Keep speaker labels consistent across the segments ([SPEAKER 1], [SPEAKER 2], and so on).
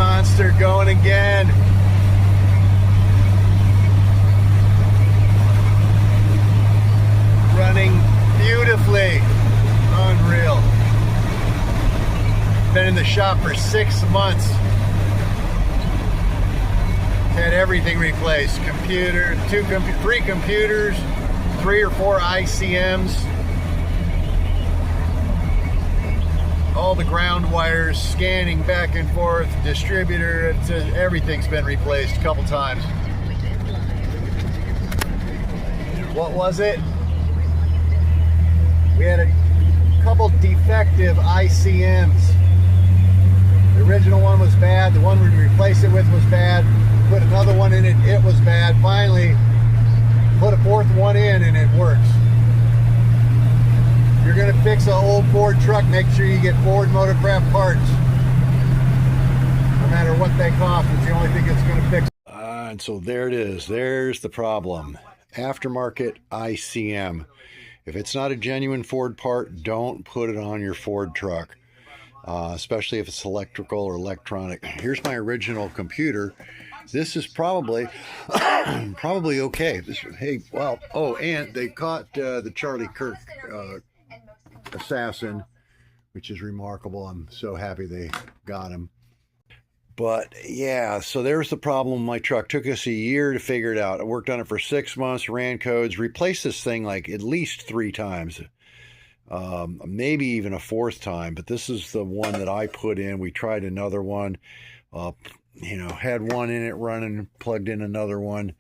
[SPEAKER 1] monster going again. Running beautifully. Unreal. Been in the shop for 6 months. Had everything replaced. Computer, 3 computers, 3 or 4 ICMs. All the ground wires, scanning back and forth, distributor, everything's been replaced a couple times. What was it? We had a couple defective ICMs. The original one was bad, the one we replaced it with was bad. Put another one in it, it was bad. Finally, put a 4th one in and it works. If you're gonna fix an old Ford truck, make sure you get Ford Motorcraft parts. No matter what they cost, it's the only thing it's gonna fix. And so there it is, there's the problem. Aftermarket ICM. If it's not a genuine Ford part, don't put it on your Ford truck, especially if it's electrical or electronic. Here's my original computer. This is probably okay. Hey, well, oh, and they caught the Charlie Kirk assassin, which is remarkable. I'm so happy they got him. But yeah, so there's the problem with my truck. Took us a year to figure it out. I worked on it for 6 months, ran codes, replaced this thing like at least 3 times, maybe even a 4th time. But this is the one that I put in. We tried another one, you know, had one in it running, plugged in another one.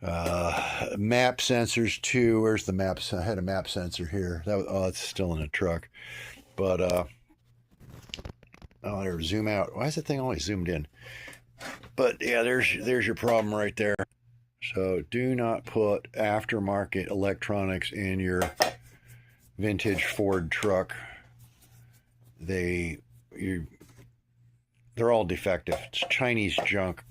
[SPEAKER 1] Map sensors too. Where's the maps? I had a map sensor here. That was, oh, it's still in the truck. But oh, there, zoom out. Why is that thing always zoomed in? But yeah, there's your problem right there. So do not put aftermarket electronics in your vintage Ford truck. They're all defective. It's Chinese junk.